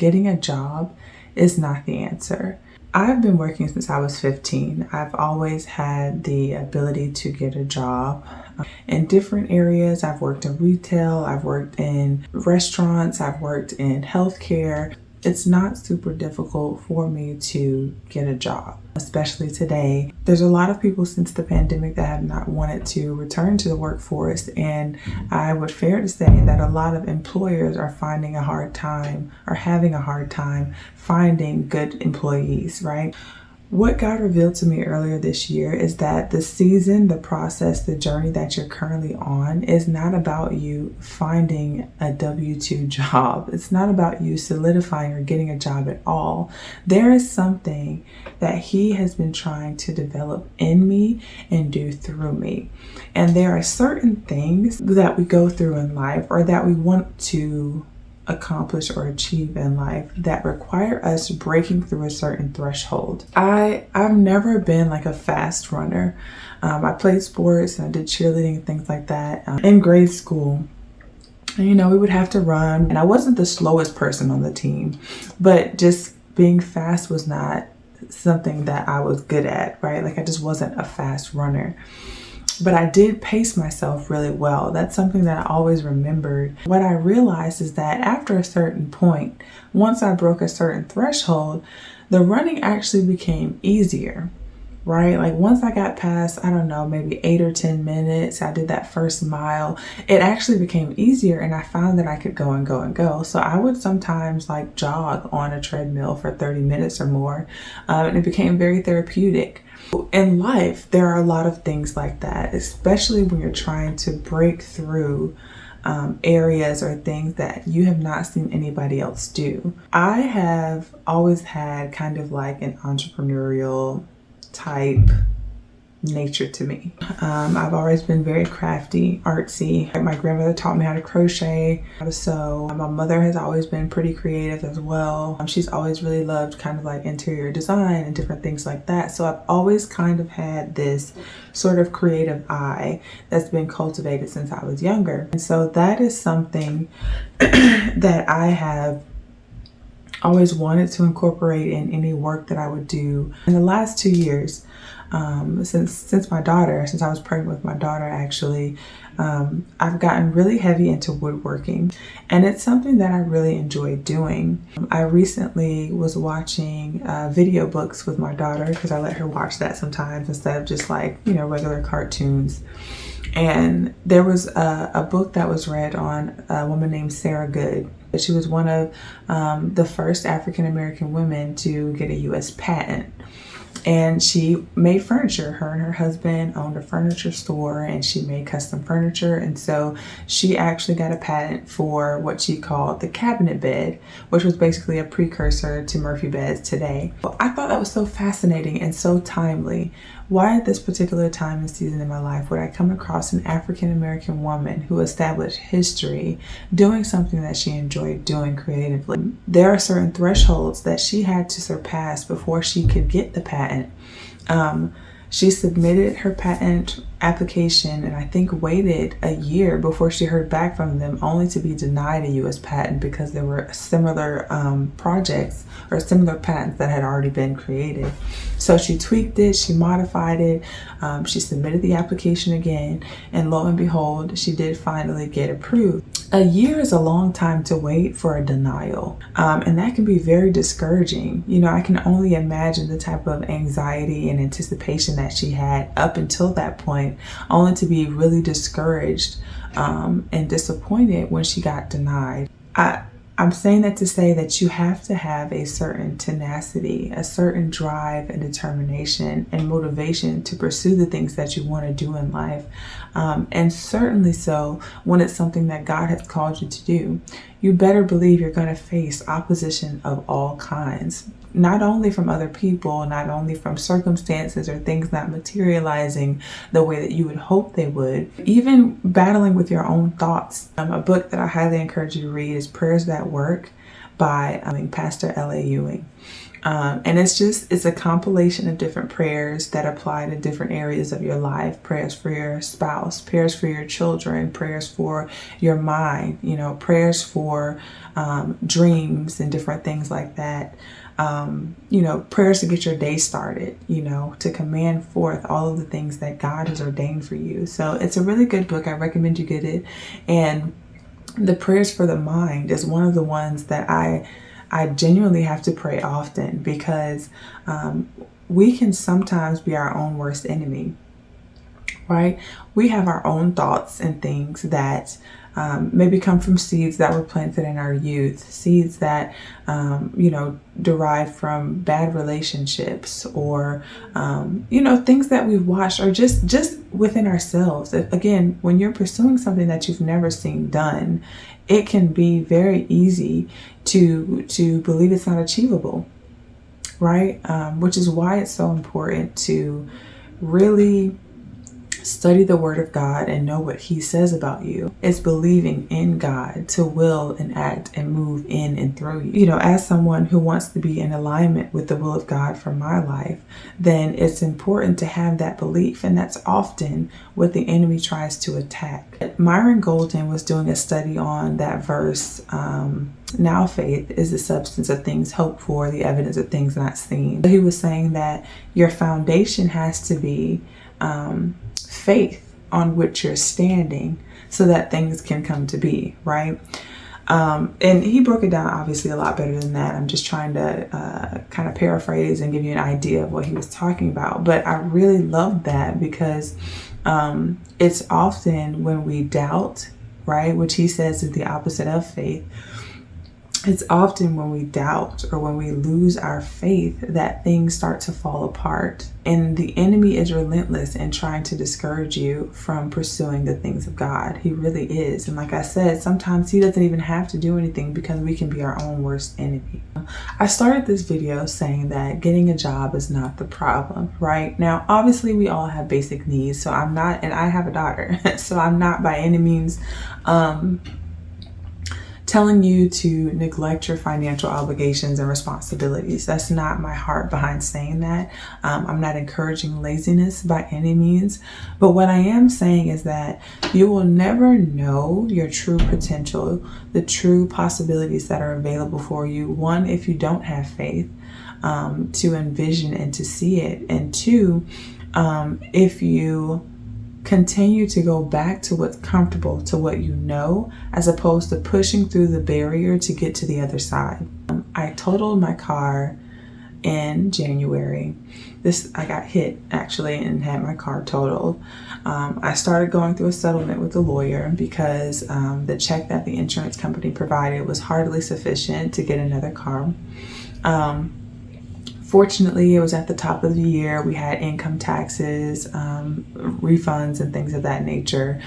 getting a job is not the answer. I've been working since I was 15. I've always had the ability to get a job in different areas. I've worked in retail, I've worked in restaurants, I've worked in healthcare. It's not super difficult for me to get a job, especially today. There's a lot of people since the pandemic that have not wanted to return to the workforce, and I would fair to say that a lot of employers are finding a hard time or having a hard time finding good employees, right? What God revealed to me earlier this year is that the season, the process, the journey that you're currently on is not about you finding a W-2 job. It's not about you solidifying or getting a job at all. There is something that He has been trying to develop in me and do through me. And there are certain things that we go through in life or that we want to accomplish or achieve in life that require us breaking through a certain threshold. I've never been like a fast runner. I played sports and I did cheerleading and things like that in grade school. And we would have to run, and I wasn't the slowest person on the team, but just being fast was not something that I was good at, right? Like I just wasn't a fast runner. But I did pace myself really well. That's something that I always remembered. What I realized is that after a certain point, once I broke a certain threshold, the running actually became easier, right? Like once I got past, I don't know, maybe 8 or 10 minutes, I did that first mile, it actually became easier, and I found that I could go and go and go. So I would sometimes like jog on a treadmill for 30 minutes or more, and it became very therapeutic. In life, there are a lot of things like that, especially when you're trying to break through areas or things that you have not seen anybody else do. I have always had kind of like an entrepreneurial type nature to me. I've always been very crafty, artsy. My grandmother taught me how to crochet, how to sew. My mother has always been pretty creative as well. She's always really loved kind of like interior design and different things like that. So I've always kind of had this sort of creative eye that's been cultivated since I was younger. And so that is something that I have always wanted to incorporate in any work that I would do. In the last 2 years, since I was pregnant with my daughter, actually, I've gotten really heavy into woodworking, and it's something that I really enjoy doing. I recently was watching video books with my daughter because I let her watch that sometimes instead of just like, regular cartoons. And there was a book that was read on a woman named Sarah Good. She was one of the first African-American women to get a U.S. patent. And she made furniture. Her and her husband owned a furniture store, and she made custom furniture. And so she actually got a patent for what she called the cabinet bed, which was basically a precursor to Murphy beds today. I thought that was so fascinating and so timely. Why at this particular time and season in my life would I come across an African-American woman who established history doing something that she enjoyed doing creatively? There are certain thresholds that she had to surpass before she could get the patent. She submitted her patent application and I think waited a year before she heard back from them, only to be denied a U.S. patent because there were similar projects or similar patents that had already been created. So she tweaked it, she modified it, she submitted the application again, and lo and behold, she did finally get approved. A year is a long time to wait for a denial, and that can be very discouraging. I can only imagine the type of anxiety and anticipation that she had up until that point, only to be really discouraged and disappointed when she got denied. I'm saying that to say that you have to have a certain tenacity, a certain drive and determination and motivation to pursue the things that you want to do in life. And certainly so when it's something that God has called you to do. You better believe you're going to face opposition of all kinds, not only from other people, not only from circumstances or things not materializing the way that you would hope they would, even battling with your own thoughts. A book that I highly encourage you to read is Prayers That Work by Pastor L.A. Ewing. And it's a compilation of different prayers that apply to different areas of your life. Prayers for your spouse, prayers for your children, prayers for your mind, prayers for dreams and different things like that. Prayers to get your day started, to command forth all of the things that God has ordained for you. So it's a really good book. I recommend you get it. And the prayers for the mind is one of the ones that I genuinely have to pray often, because we can sometimes be our own worst enemy, right? We have our own thoughts and things that maybe come from seeds that were planted in our youth, seeds that, derive from bad relationships, or, things that we've watched, or just within ourselves. Again, when you're pursuing something that you've never seen done, it can be very easy to believe it's not achievable, right? Which is why it's so important to really study the Word of God and know what He says about you. It's believing in God to will and act and move in and through you. As someone who wants to be in alignment with the will of God for my life, then it's important to have that belief. And that's often what the enemy tries to attack. Myron Golden was doing a study on that verse, now faith is the substance of things hoped for, the evidence of things not seen. He was saying that your foundation has to be faith on which you're standing, so that things can come to be, right? And he broke it down obviously a lot better than that. I'm just trying to kind of paraphrase and give you an idea of what he was talking about. But I really loved that, because it's often when we doubt, right, which he says is the opposite of faith. It's often when we doubt or when we lose our faith that things start to fall apart. And the enemy is relentless in trying to discourage you from pursuing the things of God. He really is. And like I said, sometimes he doesn't even have to do anything, because we can be our own worst enemy. I started this video saying that getting a job is not the problem, right? Now, obviously we all have basic needs. So I'm not, and I have a daughter, so I'm not by any means, telling you to neglect your financial obligations and responsibilities. That's not my heart behind saying that. I'm not encouraging laziness by any means. But what I am saying is that you will never know your true potential, the true possibilities that are available for you. One, if you don't have faith to envision and to see it. And two, if you continue to go back to what's comfortable, to what you know, as opposed to pushing through the barrier to get to the other side. I totaled my car in January. I got hit actually and had my car totaled. I started going through a settlement with the lawyer, because the check that the insurance company provided was hardly sufficient to get another car. Fortunately, it was at the top of the year. We had income taxes, refunds, and things of that nature.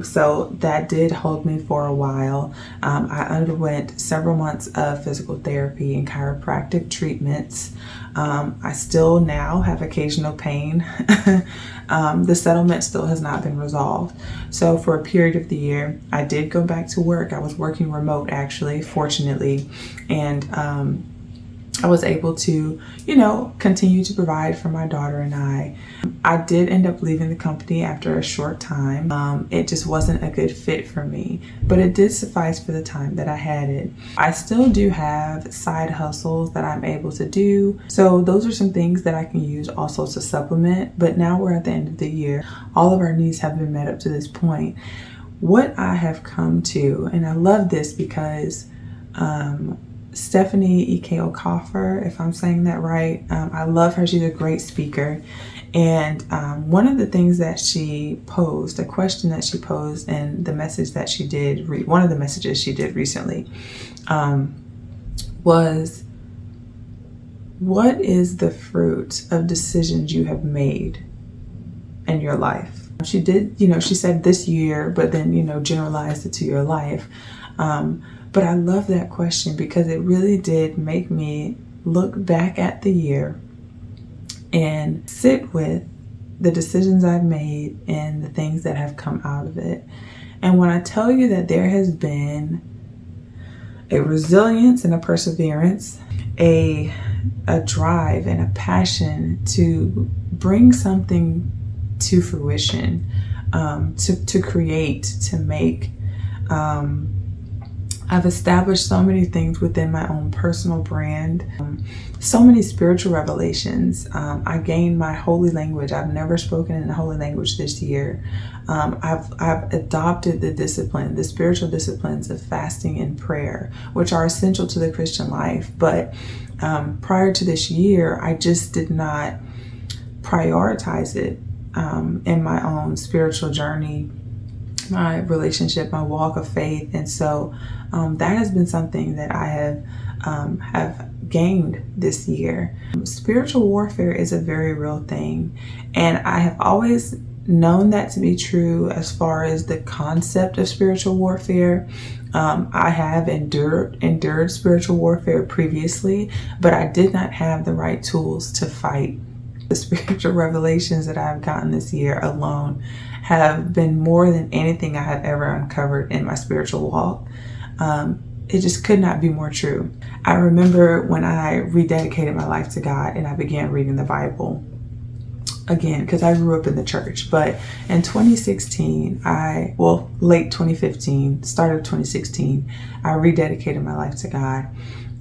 So that did hold me for a while. I underwent several months of physical therapy and chiropractic treatments. I still now have occasional pain. The settlement still has not been resolved. So for a period of the year, I did go back to work. I was working remote, actually, fortunately. And I was able to, continue to provide for my daughter and I. I did end up leaving the company after a short time. It just wasn't a good fit for me, but it did suffice for the time that I had it. I still do have side hustles that I'm able to do. So those are some things that I can use also to supplement. But now we're at the end of the year. All of our needs have been met up to this point. What I have come to, and I love this because, Stephanie Ike-Okafor, if I'm saying that right. I love her. She's a great speaker. And one of the things that she posed, a question that she posed in the message that she did, one of the messages she did recently, was, what is the fruit of decisions you have made in your life? She did, she said this year, but then, generalized it to your life. But I love that question because it really did make me look back at the year and sit with the decisions I've made and the things that have come out of it. And when I tell you that there has been a resilience and a perseverance, a a drive and a passion to bring something to fruition, to create, to make. I've established so many things within my own personal brand, so many spiritual revelations. I gained my holy language. I've never spoken in a holy language this year. I've adopted the spiritual disciplines of fasting and prayer, which are essential to the Christian life. But prior to this year, I just did not prioritize it in my own spiritual journey, my relationship, my walk of faith. And so that has been something that I have gained this year. Spiritual warfare is a very real thing, and I have always known that to be true as far as the concept of spiritual warfare. I have endured spiritual warfare previously, but I did not have the right tools to fight. The spiritual revelations that I've gotten this year alone have been more than anything I have ever uncovered in my spiritual walk. It just could not be more true. I remember when I rededicated my life to God and I began reading the Bible again, because I grew up in the church. But in 2016, late 2015, start of 2016, I rededicated my life to God.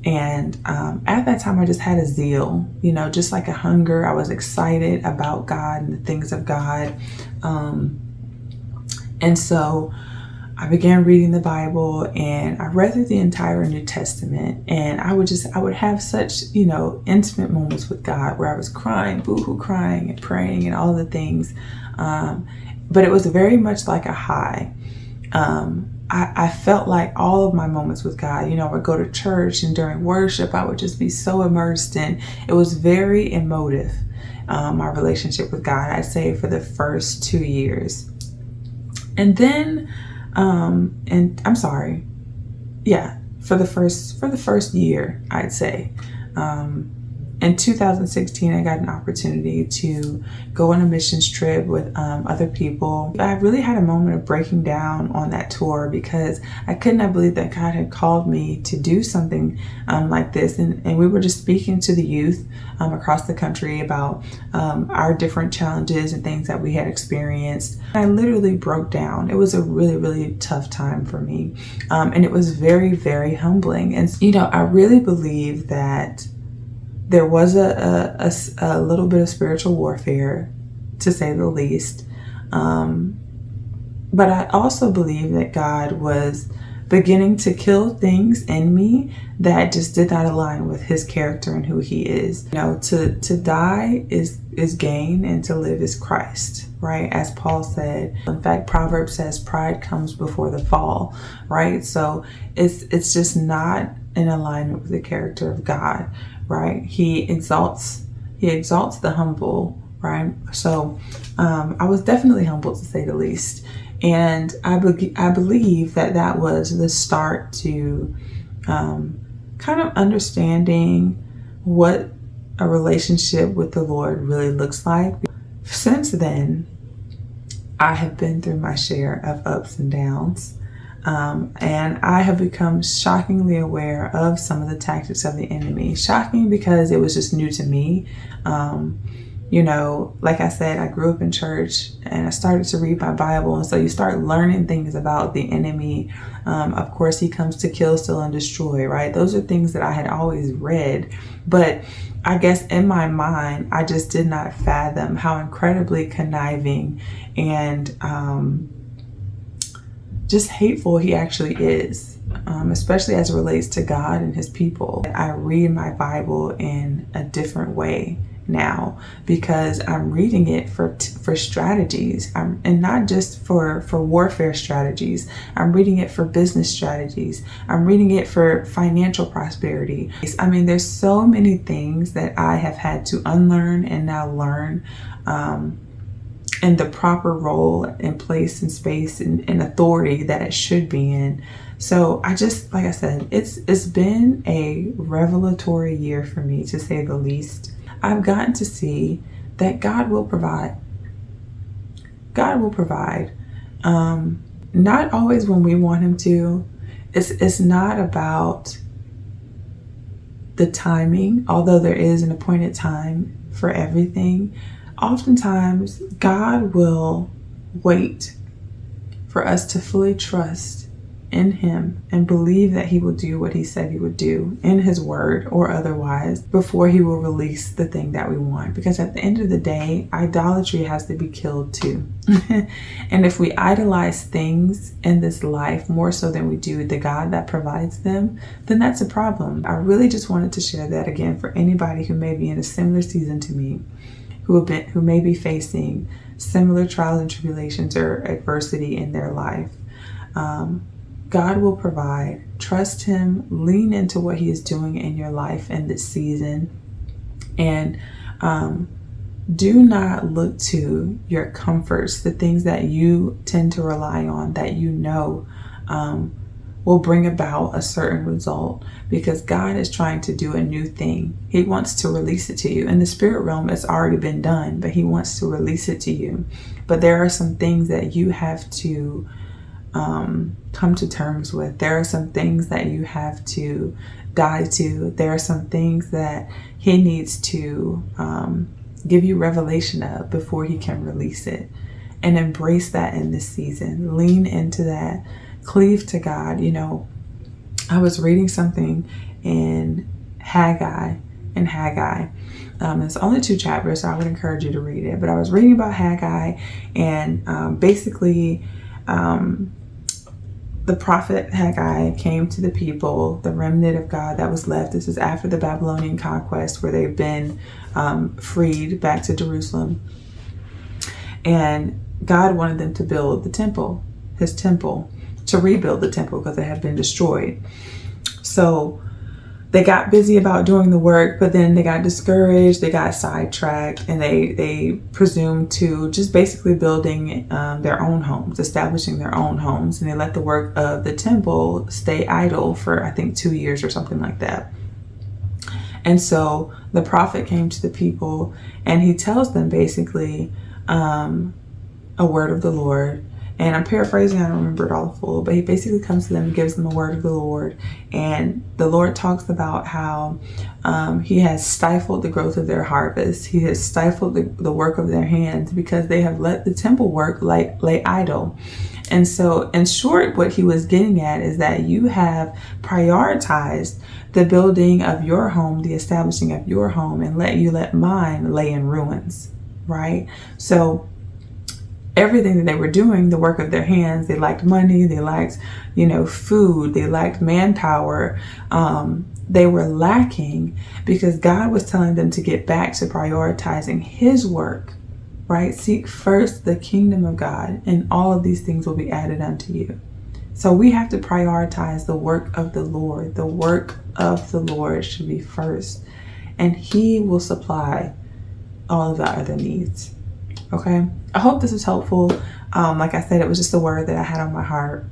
And at that time, I just had a zeal, just like a hunger. I was excited about God and the things of God. And so I began reading the Bible, and I read through the entire New Testament, and I would have such, intimate moments with God where I was crying, boohoo crying and praying and all the things. But it was very much like a high. I felt like all of my moments with God, I would go to church, and during worship, I would just be so immersed in. It was very emotive, my relationship with God, I'd say, for the first 2 years. And then, for the first year, I'd say. In 2016, I got an opportunity to go on a missions trip with other people. I really had a moment of breaking down on that tour because I could not believe that God had called me to do something like this. And we were just speaking to the youth across the country about our different challenges and things that we had experienced. I literally broke down. It was a really, really tough time for me. And it was very, very humbling. And, I really believe that there was a little bit of spiritual warfare, to say the least. But I also believe that God was beginning to kill things in me that just did not align with his character and who he is. To die is gain, and to live is Christ, right? As Paul said. In fact, Proverbs says pride comes before the fall, right? So it's just not in alignment with the character of God, right? He exalts the humble, right? So I was definitely humbled, to say the least. And I believe that was the start to kind of understanding what a relationship with the Lord really looks like. Since then, I have been through my share of ups and downs. And I have become shockingly aware of some of the tactics of the enemy. Shocking because it was just new to me. Like I said, I grew up in church and I started to read my Bible. And so you start learning things about the enemy. Of course, he comes to kill, steal, and destroy, right? Those are things that I had always read. But I guess in my mind, I just did not fathom how incredibly conniving and just hateful he actually is, especially as it relates to God and his people. I read my Bible in a different way now because I'm reading it for strategies, and not just for warfare strategies. I'm reading it for business strategies. I'm reading it for financial prosperity. I mean, there's so many things that I have had to unlearn and now learn in the proper role and place and space and authority that it should be in. So like I said, it's been a revelatory year for me, to say the least. I've gotten to see that God will provide. God will provide. Not always when we want him to. It's not about the timing, although there is an appointed time for everything, oftentimes God will wait for us to fully trust in Him and believe that He will do what He said He would do in His word or otherwise before He will release the thing that we want. Because at the end of the day, idolatry has to be killed too. And if we idolize things in this life more so than we do the God that provides them, then that's a problem. I really just wanted to share that again for anybody who may be in a similar season to me, who may be facing similar trials and tribulations or adversity in their life. God will provide. Trust Him. Lean into what He is doing in your life in this season. And do not look to your comforts, the things that you tend to rely on, that you know will bring about a certain result, because God is trying to do a new thing. He wants to release it to you. In the spirit realm, it's already been done, but He wants to release it to you. But there are some things that you have to come to terms with. There are some things that you have to die to. There are some things that He needs to give you revelation of before He can release it. And embrace that in this season. Lean into that. Cleave to God. You know, I was reading something in Haggai. It's only 2 chapters, so I would encourage you to read it. But I was reading about Haggai, and basically the prophet Haggai came to the people, the remnant of God that was left. This is after the Babylonian conquest, where they've been freed back to Jerusalem. And God wanted them to build the temple, His temple, to rebuild the temple because it had been destroyed. So they got busy about doing the work, but then they got discouraged, they got sidetracked, and they presumed to just basically building their own homes, establishing their own homes. And they let the work of the temple stay idle for, I think, 2 years or something like that. And so the prophet came to the people, and he tells them basically a word of the Lord. And I'm paraphrasing, I don't remember it all full, but he basically comes to them and gives them a word of the Lord. And the Lord talks about how He has stifled the growth of their harvest. He has stifled the work of their hands because they have let the temple work lay idle. And so, in short, what he was getting at is that you have prioritized the building of your home, the establishing of your home, and let mine lay in ruins, right? So everything that they were doing, the work of their hands, they lacked money, they lacked, food, they lacked manpower. They were lacking because God was telling them to get back to prioritizing His work, right? Seek first the kingdom of God, and all of these things will be added unto you. So we have to prioritize the work of the Lord. The work of the Lord should be first, and He will supply all of our other needs. Okay, I hope this was helpful. Like I said, it was just a word that I had on my heart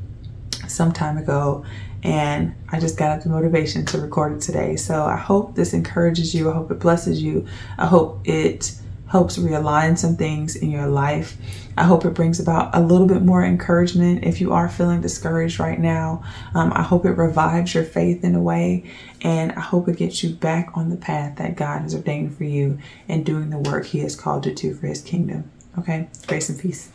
some time ago, and I just got up the motivation to record it today. So I hope this encourages you. I hope it blesses you. I hope it helps realign some things in your life. I hope it brings about a little bit more encouragement if you are feeling discouraged right now. I hope it revives your faith in a way, and I hope it gets you back on the path that God has ordained for you and doing the work He has called you to for His kingdom. Okay, grace and peace.